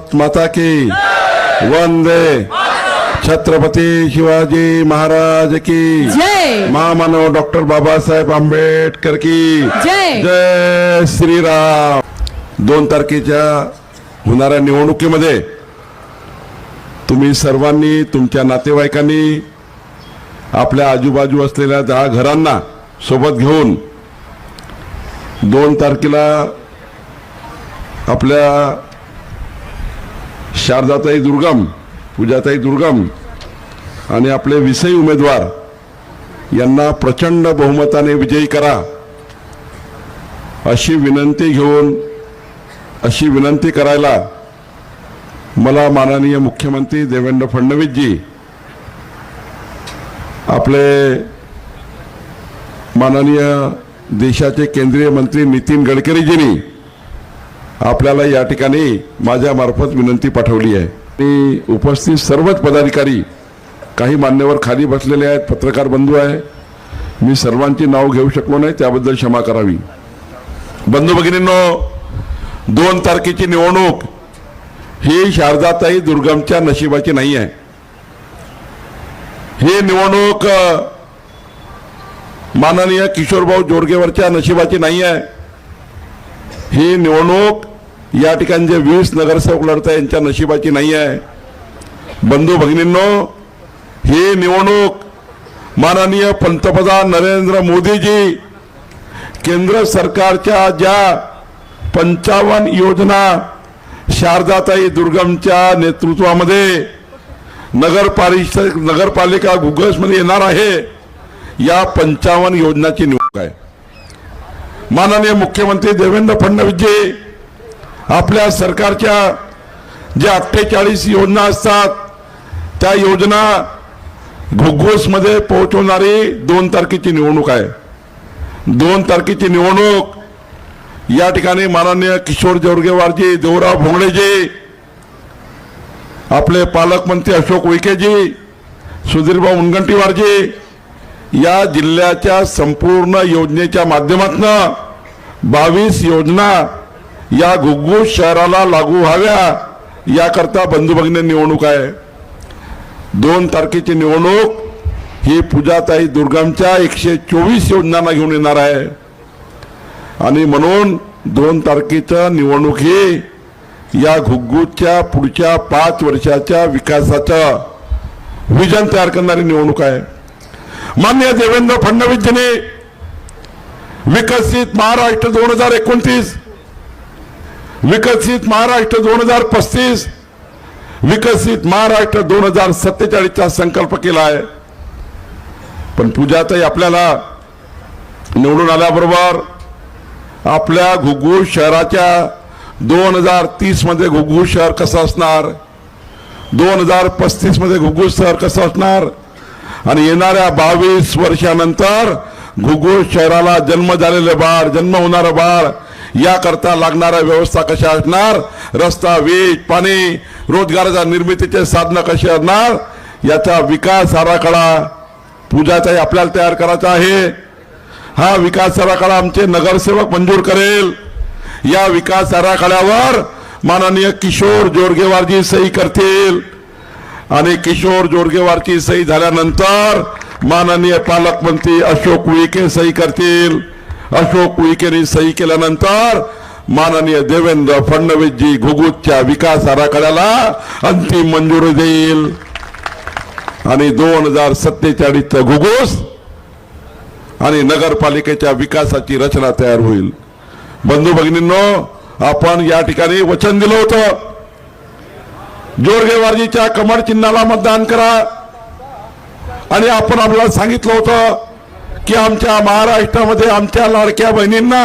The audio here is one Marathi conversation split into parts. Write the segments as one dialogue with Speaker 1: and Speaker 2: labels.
Speaker 1: भारत माता की वंदे छत्रपती शिवाजी महाराज की
Speaker 2: जय
Speaker 1: महामानव डॉक्टर बाबासाहेब आंबेडकर की
Speaker 2: जय
Speaker 1: जय श्रीराम. 2 तारखेच्या होणाऱ्या निवडणुकीमध्ये तुम्ही सर्वांनी तुमच्या नातेवाईकांनी आपल्या आजूबाजू असलेल्या 10 घरांना सोबत घेऊन 2 तारखेला आपल्या शारदाताई दुर्गम, पूजाताई दुर्गम आणि आपले विषयी उमेदवार यांना प्रचंड बहुमताने विजयी करा अशी विनंती करायला मला माननीय मुख्यमंत्री देवेंद्र फडणवीस जी, आपले माननीय देशाचे केंद्रीय मंत्री नितीन गडकरीजींनी आपल्याला या ठिकाणी माझ्या मार्फत विनंती पाठवली आहे. आणि उपस्थित सर्वच पदाधिकारी, काही मान्यवर खाली बसलेले आहेत, पत्रकार बंधू आहे, मी सर्वांची नाव घेऊ शकलो नाही, त्याबद्दल क्षमा करावी. बंधू भगिनींनो, 2 तारखेची निवडणूक ही शारदाताई दुर्गमच्या नशिबाची नाही आहे. ही निवडणूक माननीय किशोरभाऊ जोरगेवरच्या नशिबाची नाही आहे. ही निवडणूक या ठिकाणी जे 20 नगरसेवक लढत आहेत यांच्या नशिबाची नाही आहे. बंधू भगिनींनो, ही निवडणूक माननीय पंतप्रधान नरेंद्र मोदीजी केंद्र सरकारच्या ज्या 55 योजना शारदाताई दुर्गमच्या नेतृत्वामध्ये नगरपालिका घुगसमध्ये येणार आहे, या 55 योजनाची निवडणूक आहे. माननीय मुख्यमंत्री देवेंद्र फडणवीसजी आपल्या सरकारच्या ज्या 48 योजना असतात त्या योजना घुगसमध्ये पोहोचवणारी 2 तारखेची निवडणूक आहे. 2 तारखेची निवडणूक या ठिकाणी माननीय किशोर जोरगेवारजी, देवराव भोंगळेजी, आपले पालकमंत्री अशोक उईकेजी, सुधीरभाऊ मुनगंटीवारजी या जिल्ह्याच्या संपूर्ण योजनेच्या माध्यमातून 22 योजना या घुगुस शहराला लागू व्हाव्या याकरता बंधू भगिनी निवडणूक आहे. 2 तारखेची निवडणूक ही पूजाताई दुर्गमच्या 124 योजनांना घेऊन येणार आहे. आणि म्हणून 2 तारखेच्या निवडणूक ही या घुगुसच्या पुढच्या 5 वर्षाच्या विकासाचं विजन तयार करणारी निवडणूक आहे. माननीय देवेंद्र फडणवीसजींनी विकसित महाराष्ट्र 2029, विकसित महाराष्ट्र 2035, विकसित महाराष्ट्र 2047 चा संकल्प केला आहे. पण पूजाताई आपल्याला निवडून आल्याबरोबर आपल्या घुगुस शहराच्या 2030 मध्ये घुगुस शहर कसं असणार, 2035 मध्ये घुगुस शहर कसं असणार आणि येणाऱ्या 22 वर्षानंतर घुगुस शहराला जन्म झालेले बाळ, जन्म होणारं बाळ याकरता लागणाऱ्या व्यवस्था कशा असणार, रस्ता, वीज, पाणी, रोजगाराच्या निर्मितीचे साधनं कशी असणार, याचा विकास आराखडा पूजाताई आपल्याला तयार करायचा आहे. हा विकास आराखडा आमचे नगरसेवक मंजूर करेल. या विकास आराखड्यावर माननीय किशोर जोरगेवारजी सही करतील आणि किशोर जोरगेवारची सही झाल्यानंतर माननीय पालकमंत्री अशोक उईके सही करतील. अशोक उईकेने सही केल्यानंतर माननीय देवेंद्र फडणवीसजी घुगुसच्या विकास आराखड्याला अंतिम मंजुरी देईल आणि 2047 घुगुस आणि नगरपालिकेच्या विकासाची रचना तयार होईल. बंधू भगिनींनो, आपण या ठिकाणी वचन दिलं होतं, जोरगेवारजीच्या कमळ चिन्हाला मतदान करा आणि आपण आपल्याला सांगितलं होतं की आमच्या महाराष्ट्रामध्ये आमच्या लाडक्या बहिणींना,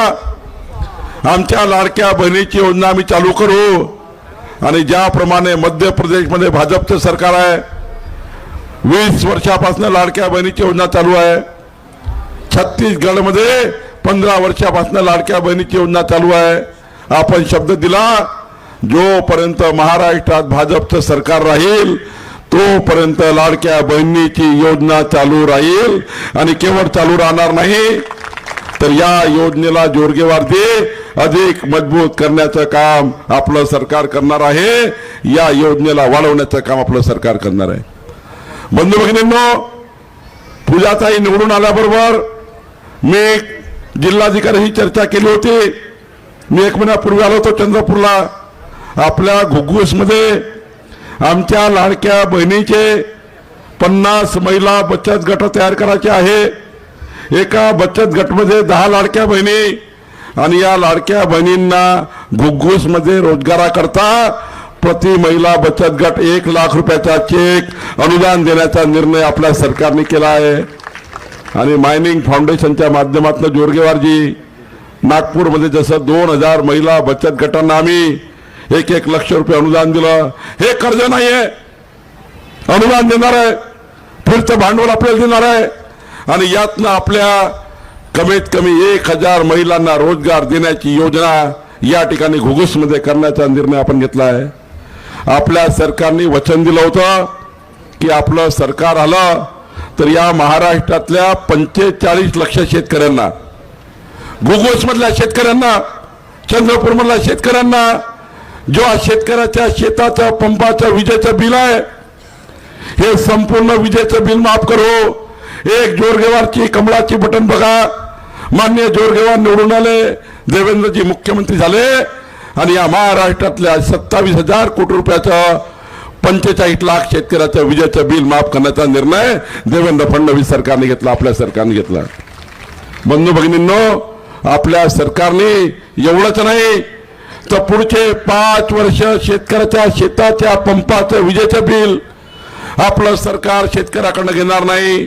Speaker 1: आमच्या लाडक्या बहिणीची योजना आम्ही चालू करू. आणि ज्याप्रमाणे मध्य प्रदेशमध्ये भाजपचं सरकार आहे, 20 वर्षापासून लाडक्या बहिणीची योजना चालू आहे. छत्तीसगडमध्ये 15 वर्षापासून लाडक्या बहिणीची योजना चालू आहे. आपण शब्द दिला, जोपर्यंत महाराष्ट्रात भाजपचं सरकार राहील तोपर्यंत लाडक्या बहिणीची योजना चालू राहील. आणि केवळ चालू राहणार नाही तर या योजनेला जोरगेवारजी अधिक मजबूत करण्याचं काम आपलं सरकार करणार आहे. या योजनेला वाढवण्याचं काम आपलं सरकार करणार आहे. बंधू भगिनींनो, पूजाताई निवडून आल्याबरोबर मी जिल्हाधिकारी चर्चा केली होती. मी 1 महिन्यापूर्वी आलो होतो चंद्रपूरला. आपल्या घुग्गुसमध्ये आमच्या लाडक्या बहिणीचे 50 महिला बचत गट तयार करायचे आहे. एका बचत गटमध्ये 10 लाडक्या बहिणी आणि या लाडक्या बहिणींना घुग्गुसमध्ये रोजगाराकरता प्रति महिला बचत गट 1 लाख रुपयाचा चेक अनुदान देण्याचा निर्णय आपल्या सरकारने केला आहे. आणि मायनिंग फाउंडेशनच्या माध्यमातून जोरगेवारजी नागपूरमध्ये जसं 2000 महिला बचत गटांना आम्ही 1-1 लक्ष रुपये अनुदान दिलं. हे कर्ज नाहीये, अनुदान देणार आहे, फिरतं भांडवल आपल्याला देणार आहे. आणि यातनं आपल्या कमीत कमी 1000 महिलांना रोजगार देण्याची योजना या ठिकाणी घुग्गुसमध्ये करण्याचा निर्णय आपण घेतला आहे. आपल्या सरकारने वचन दिलं होतं की आपलं सरकार आलं तर या महाराष्ट्रातल्या 45 लक्ष शेतकऱ्यांना, घुग्गुसमधल्या शेतकऱ्यांना, चंद्रपूरमधल्या शेतकऱ्यांना, जो शेतकऱ्याच्या शेताचं पंपाचं विजेचं बिल आहे हे संपूर्ण विजेचं बिल माफ करू. एक जोरगेवारची कमळाची बटन बघा. माननीय जोरगेवार निवडून आले, देवेंद्रजी मुख्यमंत्री झाले आणि या महाराष्ट्रातल्या 27,000 कोटी रुपयाचं 45 लाख शेतकऱ्याचं विजेचं बिल माफ करण्याचा निर्णय देवेंद्र फडणवीस सरकारने घेतला, आपल्या सरकारने घेतला. बंधू भगिनींनो, आपल्या सरकारने एवढंच नाही तर पुढचे 5 वर्ष शेतकऱ्याच्या शेताच्या पंपाचं विजेचं बिल आपलं सरकार शेतकऱ्याकडनं घेणार नाही.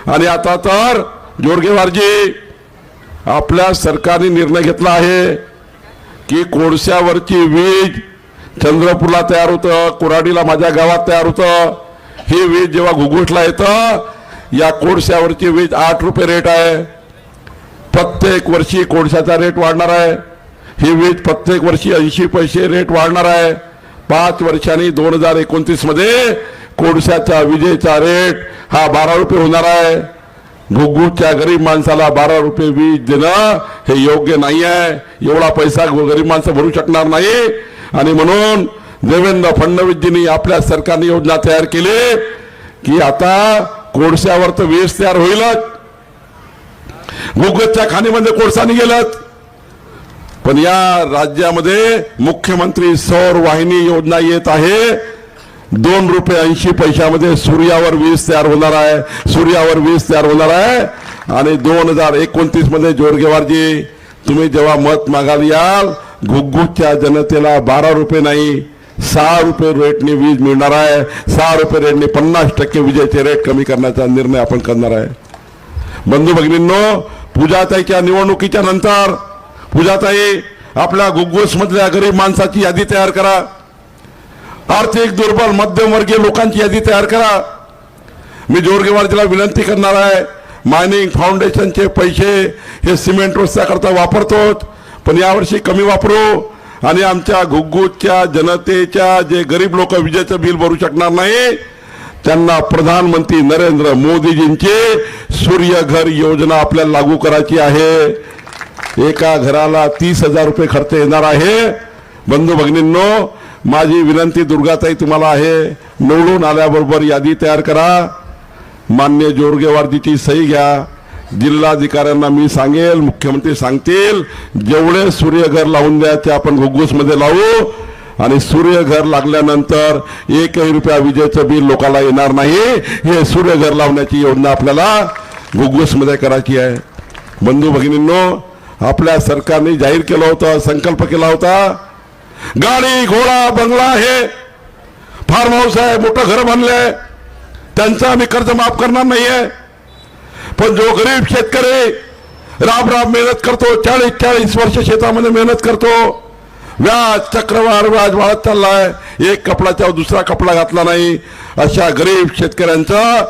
Speaker 1: आणि आता तर जोरगेवारजी आपल्या सरकारने निर्णय घेतला आहे की कोळशावरची वीज चंद्रपूरला तयार होतं, कोराडीला माझ्या गावात तयार होतं. ही वीज जेव्हा घुग्गुसला येतं, या कोळशावरची वीज 8 रुपये रेट आहे. प्रत्येक वर्षी कोळशाचा रेट वाढणार आहे. ही वीज प्रत्येक वर्षी 80 पैसे रेट वाढणार आहे. 5 वर्षांनी 2029 मध्ये कोळशाचा विजेचा रेट हा 12 रुपये होणार आहे. घुग्गुसच्या गरीब माणसाला 12 रुपये वीज देणं हे योग्य नाही आहे. एवढा पैसा गरीब माणसं भरू शकणार नाही. आणि म्हणून देवेंद्र फडणवीसजींनी आपल्या सरकारने योजना तयार केली की आता कोळशावर तर वीज तयार होईलच, घुग्गुसच्या खाणीमध्ये कोळसा निघेलच, पण या राज्यामध्ये मुख्यमंत्री सौर वाहिनी योजना येत आहे. 2 रुपये 80 पैशामध्ये सूर्यावर वीज तयार होणार आहे, सूर्यावर वीज तयार होणार आहे. आणि 2029 मध्ये जोरगेवारजी तुम्ही जेव्हा मत मागायला याल, घुग्गुसच्या जनतेला 12 रुपये नाही 6 रुपये रेटने वीज मिळणार आहे. 6 रुपये रेटने 50% विजेचे रेट कमी करण्याचा निर्णय आपण करणार आहे. बंधू भगिनींनो, पूजाताईच्या निवडणुकीच्या नंतर पूजाताई आपल्या घुग्गुसमधल्या गरीब माणसाची यादी तयार करा, आर्थिक दुर्बल मध्यमवर्गीय लोकांची यादी तयार करा. मी जोरगेवारजीला विनंती करणार आहे, मायनिंग फाउंडेशनचे पैसे हे सिमेंट रस्त्याकरता वापरतोच, पण यावर्षी कमी वापरू. आणि आमच्या घुग्गुसच्या जनतेच्या जे गरीब लोक विजेचं बिल भरू शकणार नाही त्यांना प्रधानमंत्री नरेंद्र मोदीजींची सूर्यघर योजना आपल्याला लागू करायची आहे. एका घराला 30,000 रुपये खर्च येणार आहे. बंधू भगिनींनो, माझी विनंती दुर्गाताई तुम्हाला आहे, निवडून आल्याबरोबर यादी तयार करा, मान्य जोरगेवारजीची सही घ्या. जिल्हाधिकाऱ्यांना मी सांगेल, मुख्यमंत्री सांगतील, जेवढे सूर्यघर लावून द्यायचे आपण घुग्गुसमध्ये लावू. आणि सूर्यघर लागल्यानंतर 1 रुपया विजेचं बिल लोकांना येणार नाही. हे सूर्यघर लावण्याची योजना आपल्याला घुग्गुसमध्ये करायची आहे. बंधू भगिनींनो, आपल्या सरकारने जाहीर केलं होतं, संकल्प केला होता, गाडी घोडा बंगला आहे, फार्म हाऊस आहे, मोठं घर बांधलंय, त्यांचं आम्ही कर्ज माफ करणार नाहीये. पण जो गरीब शेतकरी राब मेहनत करतो, 40 वर्ष शेतामध्ये मेहनत करतो, व्याज चक्रवाढ व्याज वाढत चाललाय, एक कपड्याच्या दुसरा कपडा घातला नाही, अशा गरीब शेतकऱ्यांचं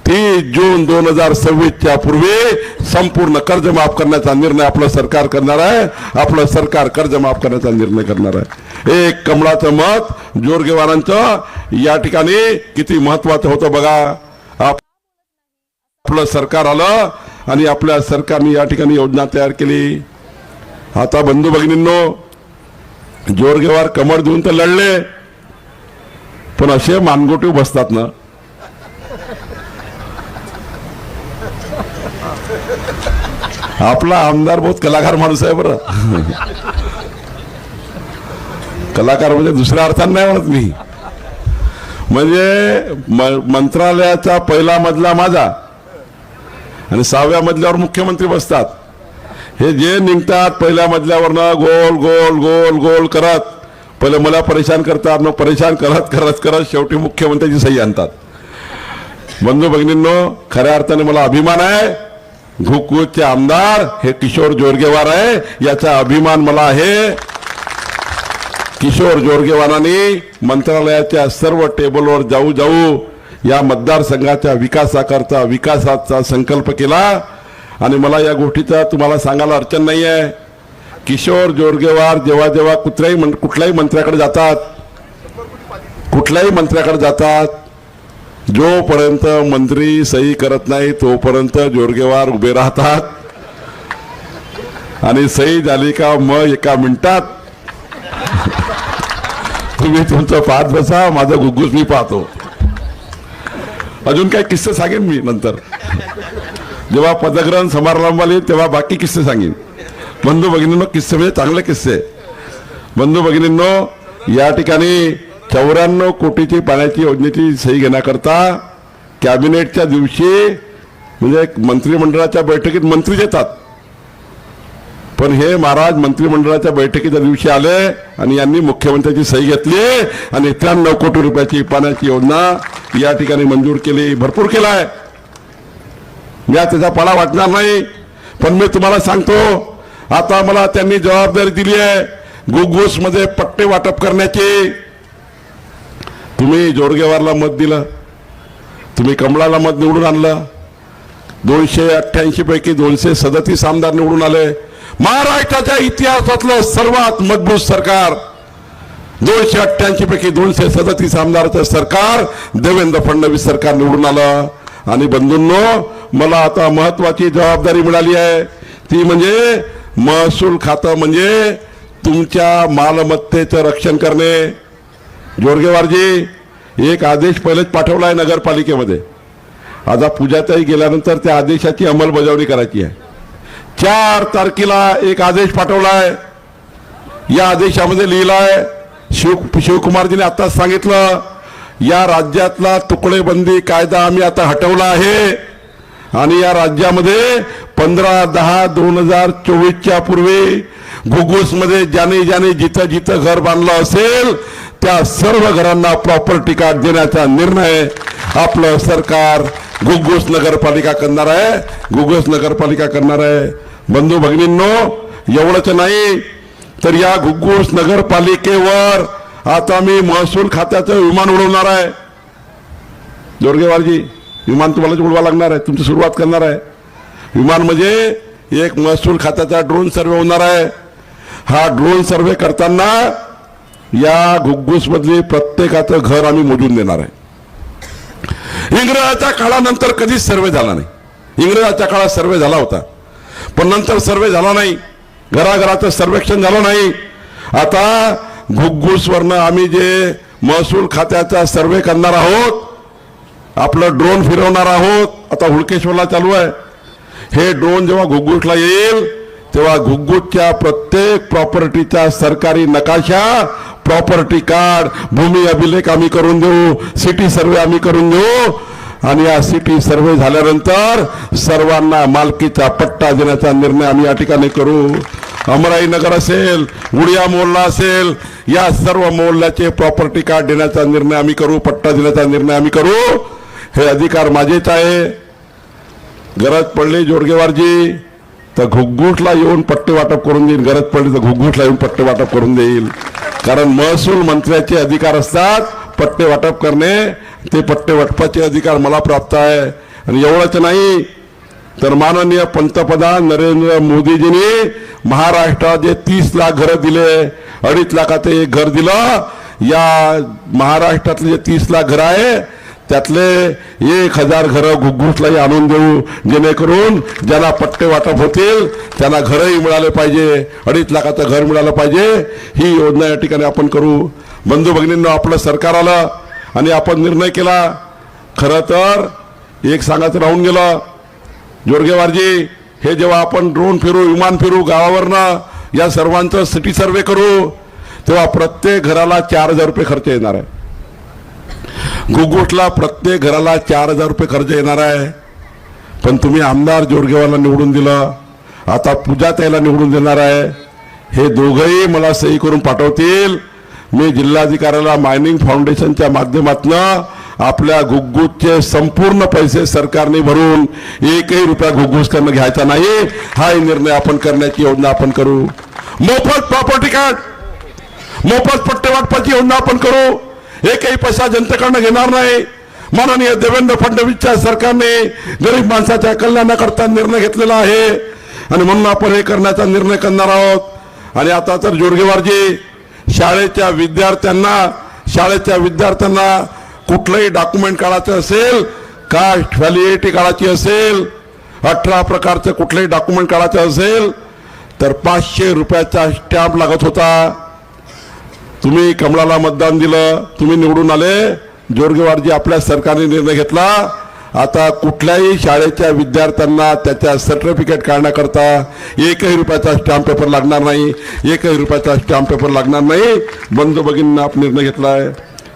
Speaker 1: 30 जून 2026च्या पूर्वी संपूर्ण कर्ज माफ करण्याचा निर्णय आपलं सरकार करणार आहे. आपलं सरकार कर्ज माफ करण्याचा निर्णय करणार आहे. एक कमळाचं मत जोरगेवारांचं या ठिकाणी किती महत्वाचं होतं बघा. आपलं सरकार आलं आणि आपल्या सरकारने या ठिकाणी योजना तयार केली. आता बंधू भगिनींनो, जोरगेवार कमर देऊन तर लढले, पण असे मानगोटी बसतात ना, आपला आमदार बहुत कलाकार माणूस आहे बरं. कलाकार म्हणजे दुसऱ्या अर्थाने नाही म्हणत मी, म्हणजे मंत्रालयाचा पहिला मजला माझा आणि 6व्या मजल्यावर मुख्यमंत्री बसतात. हे जे निघतात पहिल्या मजल्यावरनं गोल गोल गोल गोल करत पहिले मला परेशान करतात, मग परेशान करत करत करत शेवटी मुख्यमंत्र्याची सही आणतात. बंधू भगिनींनो, खऱ्या अर्थाने मला अभिमान आहे, घुगुसचे आमदार हे किशोर जोरगेवार आहे, याचा अभिमान मला आहे. किशोर जोरगेवारांनी मंत्रालयाच्या सर्व टेबलवर जाऊ जाऊ या मतदारसंघाच्या विकासाकरता विकासाचा संकल्प केला. आणि मला या गोष्टीचा तुम्हाला सांगायला अडचण नाही आहे. किशोर जोरगेवार जेव्हा जेव्हा कुठल्याही मंत्र्याकडे जातात, जोपर्यंत मंत्री सही करत नाही तोपर्यंत जोरगेवार उभे राहतात आणि सही झाली का मग एका मिनिटात तुम्ही तुमचं पाहत बसा, माझं घुगुस मी पाहतो. अजून काही किस्से सांगेन मी नंतर, जेव्हा पदग्रहण समारंभाला येईल तेव्हा बाकी किस्से सांगेन. बंधू भगिनींनो, किस्से म्हणजे चांगले किस्से. बंधू भगिनींनो, या ठिकाणी 94 कोटीची पाण्याची योजनेची सही घेण्याकरता कॅबिनेटच्या दिवशी म्हणजे मंत्रिमंडळाच्या बैठकीत मंत्री येतात, पण हे महाराज मंत्रिमंडळाच्या बैठकीच्या दिवशी आले आणि यांनी मुख्यमंत्र्याची सही घेतली आणि 93 कोटी रुपयाची पाण्याची योजना या ठिकाणी मंजूर केली. भरपूर केलाय, या त्याचा पाडा वाटणार नाही. पण मी तुम्हाला सांगतो, आता मला त्यांनी जबाबदारी दिली आहे घुगुस मध्ये पट्टे वाटप करण्याची. तुम्ही जोरगेवारला मत दिलं, तुम्ही कमळाला मत निवडून आणलं, 288 पैकी 237 आमदार निवडून आले. महाराष्ट्राच्या इतिहासातलं सर्वात मजबूत सरकार, 288 पैकी 237 आमदाराचं सरकार देवेंद्र फडणवीस सरकार निवडून आलं. आणि बंधूंनो, मला आता महत्वाची जबाबदारी मिळाली आहे, ती म्हणजे महसूल खातं म्हणजे तुमच्या मालमत्तेचं रक्षण करणे. जोरगेवारजी, एक आदेश पहिलेच पाठवलाय नगरपालिकेमध्ये, आता पूजाताई गेल्यानंतर त्या आदेशाची अंमलबजावणी करायची आहे. 4 तारखेला एक आदेश पाठवलाय, या आदेशामध्ये लिहिलाय, शिवकुमारजीने आताच सांगितलं, या राज्यातला तुकडेबंदी कायदा आम्ही आता हटवला आहे आणि या राज्यामध्ये 15/10/2024 पूर्वी घुगुसमध्ये ज्याने ज्याने जिथं जिथं घर बांधलं असेल त्या सर्व घरांना प्रॉपर्टी कार्ड देण्याचा निर्णय आपलं सरकार घुगुस नगरपालिका करणार आहे. बंधू भगिनींनो, एवढंच नाही तर या घुगुस नगरपालिकेवर आता मी महसूल खात्याचं विमान उडवणार आहे. जोरगेवारजी, विमान तुम्हाला उडवा लागणार आहे, तुमची सुरुवात करणार आहे. विमान म्हणजे एक महसूल खात्याचा ड्रोन सर्वे होणार आहे. हा ड्रोन सर्वे करताना या घुगुस मधली प्रत्येकाचं घर आम्ही मोजून देणार आहे. इंग्रजाच्या काळानंतर कधीच सर्वे झाला नाही. इंग्रजाच्या काळात सर्वे झाला होता, पण नंतर सर्वे झाला नाही, घराघराचं सर्वेक्षण झालं नाही. आता घुगुसवरनं आम्ही जे महसूल खात्याचा सर्वे करणार आहोत, आपलं ड्रोन फिरवणार आहोत. आता हुडकेश्वरला चालू आहे. हे ड्रोन जेव्हा घुगुसला येईल तेव्हा घुगुसच्या प्रत्येक प्रॉपर्टीचा सरकारी नकाशा, प्रॉपर्टी कार्ड, भूमी अभिलेख आम्ही करून देऊ, सिटी सर्वे आम्ही करून देऊ आणि या सिटी सर्वे झाल्यानंतर सर्वांना मालकीचा पट्टा देण्याचा निर्णय आम्ही या ठिकाणी करू. अमराई नगर असेल, उडिया मोहल्ला असेल, या सर्व मोहल्ल्याचे प्रॉपर्टी कार्ड देण्याचा निर्णय आम्ही करू, पट्टा देण्याचा निर्णय आम्ही करू. हे अधिकार माझेच आहे. गरज पडली जोरगेवारजी तर घुगुसला येऊन पट्टे वाटप करून देईल, गरज पडली तर घुगुसला येऊन पट्टे वाटप करून देईल. कारण महसूल मंत्र्याचे अधिकार असतात पट्टे वाटप करणे, ते पट्टे वाटपाचे अधिकार मला प्राप्त आहे. आणि एवढंच नाही तर माननीय पंतप्रधान नरेंद्र मोदीजींनी महाराष्ट्रात जे 30 लाख घरं दिले, 2.5 लाखाचं एक घर दिलं. या महाराष्ट्रातले जे 30 लाख घर आहे त्यातले 1000 घरं घुग्गुसलाही आणून देऊ, जेणेकरून ज्यांना पट्टे वाटप होतील त्यांना घरही मिळाले पाहिजे, 2.5 लाखाचं घर मिळालं पाहिजे. ही योजना या ठिकाणी आपण करू. बंधू भगिनींनो, आपलं सरकार आलं आणि आपण निर्णय केला. खरं तर एक सांगायचं राहून गेलं, जोरगेवारजी, हे जेव्हा आपण ड्रोन फिरू, विमान फिरू गावावरनं, या सर्वांचं सिटी सर्वे करू, तेव्हा प्रत्येक घराला 4000 रुपये खर्च येणार आहे. घुग्गुसला प्रत्येक घराला 4000 रुपये खर्च येणार आहे. पण तुम्ही आमदार जोरगेवारला निवडून दिलं, आता पूजा ताईला निवडून देणार आहे. हे दोघंही मला सही करून पाठवतील. मी जिल्हाधिकाऱ्याला मायनिंग फाउंडेशनच्या माध्यमातून आपल्या घुग्गुसचे संपूर्ण पैसे सरकारने भरून 1ही रुपया घुग्गुसकरांना घ्यायचा नाही, हाही निर्णय आपण करण्याची योजना आपण करू. मोफत प्रॉपर्टी कार्ड, मोफत पट्टे वाटपाची योजना आपण करू. 1ही पैसा जनतेकडनं घेणार नाही. माननीय देवेंद्र फडणवीसच्या सरकारने गरीब माणसाच्या कल्याणाकरता निर्णय घेतलेला आहे आणि म्हणून आपण हे करण्याचा निर्णय करणार आहोत. आणि आता तर जोरगेवारजी, शाळेच्या विद्यार्थ्यांना कुठलंही डॉक्युमेंट काढायचं असेल, कास्ट व्हॅलिडिटी काढायची असेल, 18 प्रकारचं कुठलंही डॉक्युमेंट काढायचं असेल तर 500 रुपयाचा स्टॅम्प लागत होता. तुम्ही कमळाला मतदान दिलं, तुम्ही निवडून आले. जोरगेवारजी, आपल्या सरकारने निर्णय घेतला, आता कुठल्याही शाळेच्या विद्यार्थ्यांना त्याच्या सर्टिफिकेट काढण्याकरता 1ही रुपयाचा स्टॅम्प पेपर लागणार नाही, 1ही रुपयाचा स्टॅम्प पेपर लागणार नाही. बंधू भगिनींना आपण निर्णय घेतला आहे.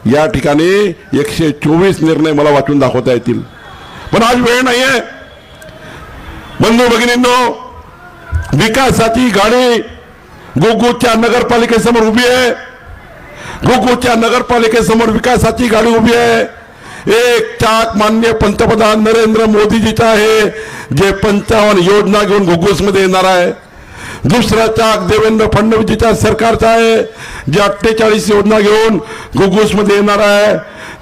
Speaker 1: या ठिकाणी 124 निर्णय मला वाचून दाखवता येतील, पण आज वेळ नाहीये. बंधू भगिनींनो, विकासाची गाडी घुग्गुसच्या नगरपालिकेसमोर उभी आहे. घुग्गुसच्या नगरपालिकेसमोर विकासाची गाडी उभी आहे. एक चाक माननीय पंतप्रधान नरेंद्र मोदीजीचा आहे, जे 55 योजना घेऊन घुग्गुसमध्ये येणार आहे. दुसरा चाक देवेंद्र फडणवीसजीच्या सरकारचा आहे, जे 48 योजना घेऊन घुग्गुसमध्ये येणार आहे.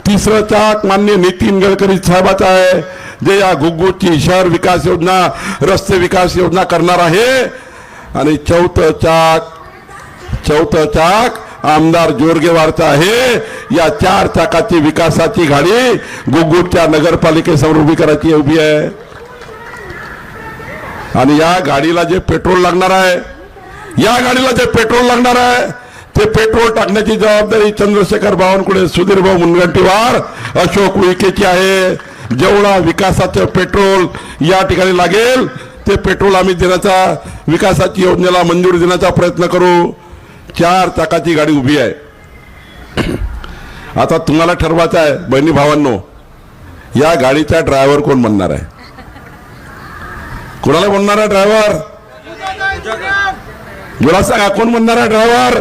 Speaker 1: तिसरं चाक माननीय नितीन गडकरी साहेबाचा आहे, जे या घुग्गुसची शहर विकास योजना, रस्ते विकास योजना करणार आहे. आणि चौथं चाक आमदार जोरगेवारचा आहे. या 4 चाकाची विकासाची गाडी घुग्गुसच्या नगरपालिकेसमोर उभी आहे. आणि या गाडीला जे पेट्रोल लागणार आहे, ते पेट्रोल टाकण्याची जबाबदारी चंद्रशेखर बावनकुळे, सुधीर भाऊ मुनगंटीवार, अशोक उईकेची आहे. जेवढा विकासाचं पेट्रोल या ठिकाणी लागेल ते पेट्रोल आम्ही देण्याचा, विकासाची योजनेला मंजुरी देण्याचा प्रयत्न करू. 4 चाकाची गाडी उभी आहे. आता तुम्हाला ठरवायचं आहे बहिणी भावांनो, या गाडीचा ड्रायव्हर कोण बनणार आहे? कोणाला बनणार आहे ड्रायव्हर? मला सांगा, कोण बनणार आहे ड्रायव्हर?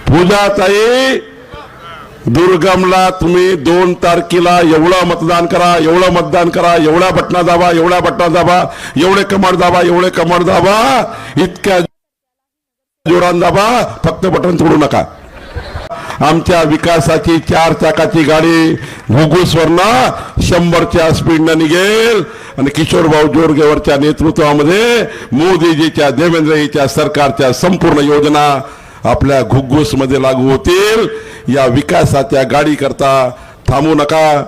Speaker 1: पूजाताई, दुर्गमला तुम्ही 2 तारखेला एवढं मतदान करा, एवढ्या बटना दाबा, एवढे कमर दाबा, इतक्या जोरान दाबा, फक्त बटन तोडू नका. आमच्या विकासाची 4 चाकाची गाडी घुग्गुसवरनं 100च्या स्पीडनं निघेल आणि किशोर भाऊ जोरगेवारच्या नेतृत्वामध्ये मोदीजीच्या, देवेंद्रजीच्या सरकारच्या संपूर्ण योजना आपल्या घुग्गुसमध्ये लागू होतील. या विकासाच्या गाडी करता थांबू नका.